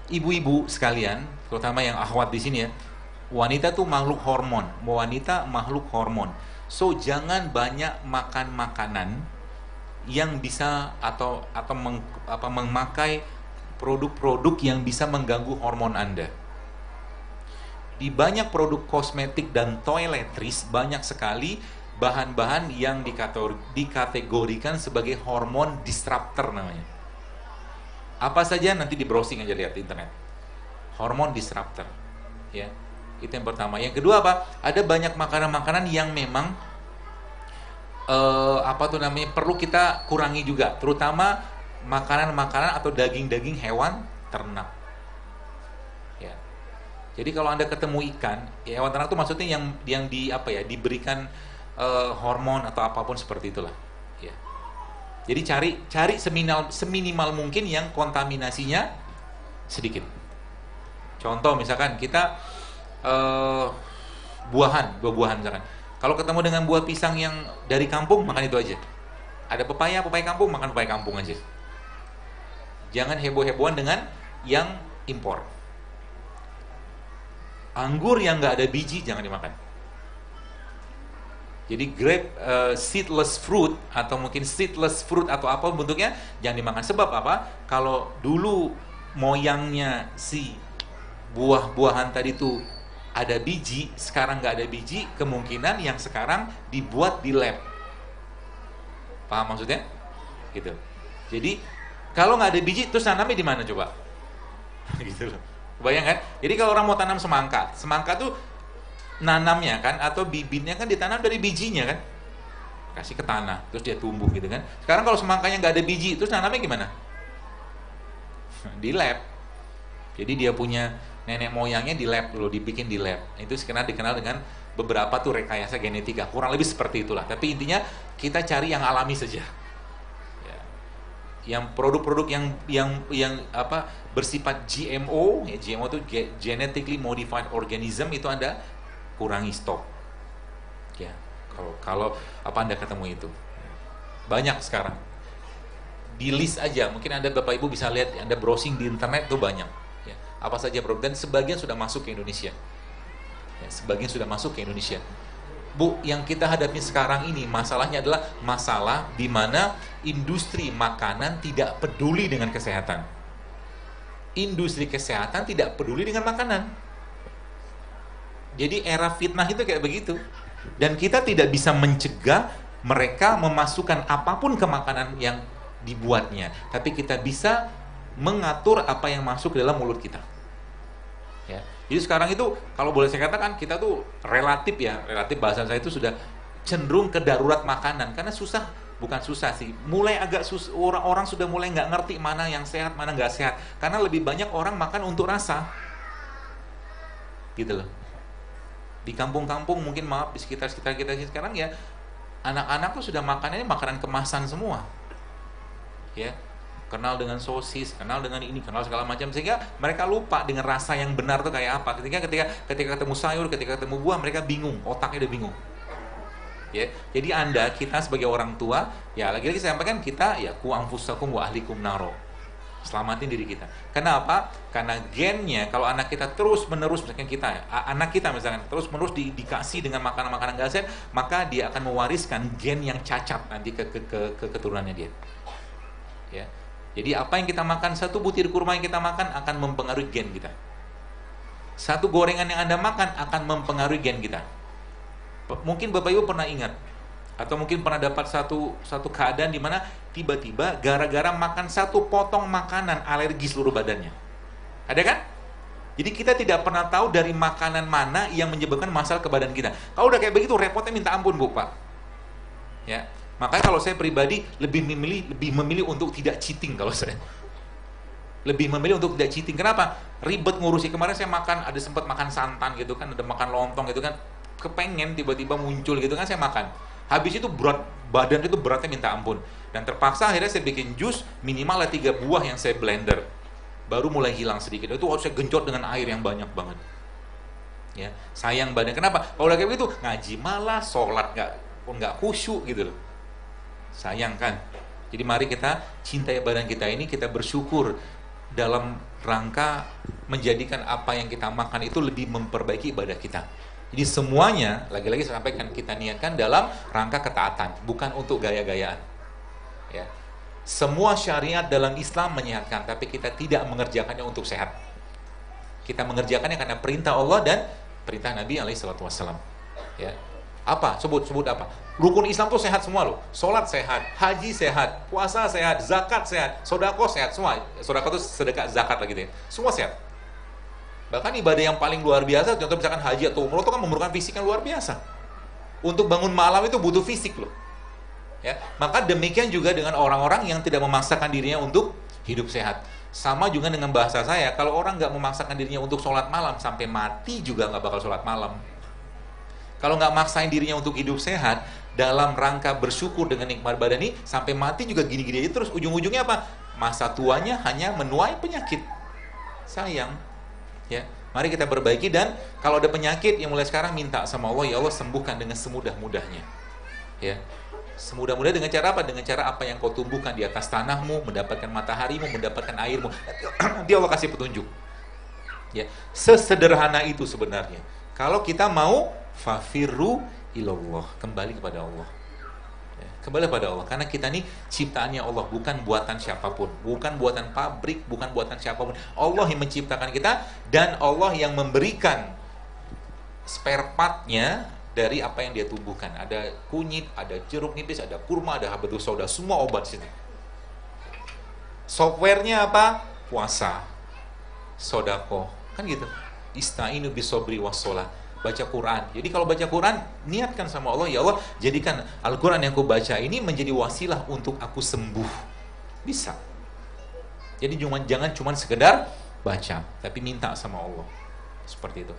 ibu-ibu sekalian, terutama yang akhwat di sini ya, wanita tuh makhluk hormon, wanita makhluk hormon. So jangan banyak makan makanan yang bisa memakai produk-produk yang bisa mengganggu hormon Anda. Di banyak produk kosmetik dan toiletries banyak sekali bahan-bahan yang dikategorikan sebagai hormon disruptor namanya. Apa saja nanti di browsing aja, lihat di internet. Hormon disruptor. Ya. Itu yang pertama. Yang kedua apa? Ada banyak makanan-makanan yang memang perlu kita kurangi juga, terutama makanan-makanan atau daging-daging hewan ternak. Ya. Jadi kalau Anda ketemu ikan, ya hewan ternak itu maksudnya yang diberikan hormon atau apapun seperti itulah. Ya. Jadi cari seminimal mungkin yang kontaminasinya sedikit. Contoh misalkan kita buah-buahan misalkan. Kalau ketemu dengan buah pisang yang dari kampung, makan itu aja. Ada pepaya kampung, makan pepaya kampung aja. Jangan heboh-hebohan dengan yang impor. Anggur yang nggak ada biji jangan dimakan. Jadi grape seedless fruit atau mungkin seedless fruit atau apa bentuknya jangan dimakan. Sebab apa? Kalau dulu moyangnya si buah-buahan tadi tuh ada biji, sekarang nggak ada biji, kemungkinan yang sekarang dibuat di lab. Paham maksudnya? Gitu. Jadi kalau nggak ada biji, terus nanamnya di mana coba? Gitu loh. Bayangkan. Jadi kalau orang mau tanam semangka, semangka tuh nanamnya kan atau bibitnya kan ditanam dari bijinya kan, kasih ke tanah, terus dia tumbuh gitu kan. Sekarang kalau semangkanya nggak ada biji, terus nanamnya gimana? Di lab. Jadi dia punya nenek moyangnya di lab dulu, dibikin di lab. Itu dikenal dengan beberapa tuh rekayasa genetika. Kurang lebih seperti itulah. Tapi intinya kita cari yang alami saja. Ya. Yang produk-produk yang bersifat GMO, ya GMO itu genetically modified organism, itu Anda kurangi stok. Ya. Kalau Anda ketemu itu. Banyak sekarang. Di list aja, mungkin Anda Bapak Ibu bisa lihat, Anda browsing di internet tuh banyak. Apa saja produk, dan sebagian sudah masuk ke Indonesia. Ya, sebagian sudah masuk ke Indonesia. Bu, yang kita hadapi sekarang ini masalahnya adalah masalah di mana industri makanan tidak peduli dengan kesehatan. Industri kesehatan tidak peduli dengan makanan. Jadi era fitnah itu kayak begitu. Dan kita tidak bisa mencegah mereka memasukkan apapun ke makanan yang dibuatnya. Tapi kita bisa mengatur apa yang masuk ke dalam mulut kita. Ya. Jadi sekarang itu kalau boleh saya katakan kita tuh relatif bahasa saya itu sudah cenderung ke darurat makanan karena bukan susah sih. Mulai agak orang sudah mulai nggak ngerti mana yang sehat, mana nggak sehat. Karena lebih banyak orang makan untuk rasa. Gitu loh. Di kampung-kampung mungkin di sekitar kita sekarang ya anak-anak tuh sudah makannya makanan kemasan semua. Ya. Kenal dengan sosis, kenal dengan ini, kenal segala macam, sehingga mereka lupa dengan rasa yang benar tuh kayak apa. Ketika ketemu sayur, ketika ketemu buah, mereka bingung, otaknya udah bingung. Ya, jadi kita sebagai orang tua, ya lagi-lagi saya sampaikan, kita ya ku anfusakum wa ahlikum naro. Selamatin diri kita. Kenapa? Karena gennya kalau anak kita terus-menerus, misalkan anak kita misalkan terus-menerus dikasih dengan makanan-makanan nggak sehat, maka dia akan mewariskan gen yang cacat nanti ke keturunannya dia. Ya. Jadi apa yang kita makan, satu butir kurma yang kita makan akan mempengaruhi gen kita. Satu gorengan yang Anda makan akan mempengaruhi gen kita. Mungkin Bapak Ibu pernah ingat, atau mungkin pernah dapat satu keadaan di mana tiba-tiba gara-gara makan satu potong makanan alergi seluruh badannya. Ada kan? Jadi kita tidak pernah tahu dari makanan mana yang menyebabkan masalah ke badan kita. Kalau udah kayak begitu repotnya minta ampun, Bu, Pak. Ya. Makanya kalau saya pribadi lebih memilih untuk tidak cheating kalau saya. Lebih memilih untuk tidak cheating. Kenapa? Ribet ngurusi. Kemarin saya ada sempat makan santan gitu kan, ada makan lontong gitu kan. Kepengen tiba-tiba muncul gitu kan, saya makan. Habis itu badan itu beratnya minta ampun. Dan terpaksa akhirnya saya bikin jus minimal 3 buah yang saya blender. Baru mulai hilang sedikit. Itu harus saya genjot dengan air yang banyak banget. Ya, sayang badan. Kenapa? Kalau kayak begitu ngaji malah, sholat nggak khusyuk gitu loh. Sayang kan? Jadi mari kita cintai badan kita ini, kita bersyukur dalam rangka menjadikan apa yang kita makan itu lebih memperbaiki ibadah kita. Jadi semuanya, lagi-lagi saya sampaikan, kita niatkan dalam rangka ketaatan, bukan untuk gaya-gayaan. Ya. Semua syariat dalam Islam menyehatkan, tapi kita tidak mengerjakannya untuk sehat. Kita mengerjakannya karena perintah Allah dan perintah Nabi SAW. Ya. Apa? Sebut apa? Rukun Islam tuh sehat semua loh. Sholat sehat, haji sehat, puasa sehat, zakat sehat, sodako sehat, semua. Sodako itu sedekah zakat lah gitu ya. Semua sehat. Bahkan ibadah yang paling luar biasa, contoh misalkan haji atau umroh itu kan memerlukan fisik yang luar biasa. Untuk bangun malam itu butuh fisik loh. Ya, maka demikian juga dengan orang-orang yang tidak memaksakan dirinya untuk hidup sehat. Sama juga dengan bahasa saya, kalau orang nggak memaksakan dirinya untuk sholat malam, sampai mati juga nggak bakal sholat malam. Kalau nggak maksain dirinya untuk hidup sehat, dalam rangka bersyukur dengan nikmat badan ini, sampai mati juga gini-gini aja terus, ujung-ujungnya apa? Masa tuanya hanya menuai penyakit. Sayang. Ya, mari kita perbaiki, dan kalau ada penyakit yang mulai sekarang minta sama Allah, ya Allah sembuhkan dengan semudah-mudahnya. Ya. Semudah-mudah dengan cara apa? Dengan cara apa yang kau tumbuhkan di atas tanahmu, mendapatkan mataharimu, mendapatkan airmu. Dia Allah kasih petunjuk. Ya, sesederhana itu sebenarnya. Kalau kita mau fafirru ilallah, kembali kepada Allah. Ya, kembali kepada Allah, karena kita ini ciptaannya Allah, bukan buatan siapapun, bukan buatan pabrik, bukan buatan siapapun. Allah yang menciptakan kita, dan Allah yang memberikan spare part-nya dari apa yang dia tumbuhkan. Ada kunyit, ada jeruk nipis, ada kurma, ada habatus sauda, semua obat sini. Softwarenya apa? Puasa, sodako, kan gitu. Istainu bisobri wassalah, baca Quran. Jadi kalau baca Quran, niatkan sama Allah, ya Allah, jadikan Al-Quran yang aku baca ini menjadi wasilah untuk aku sembuh. Bisa. Jadi jangan cuma sekedar baca, tapi minta sama Allah. Seperti itu.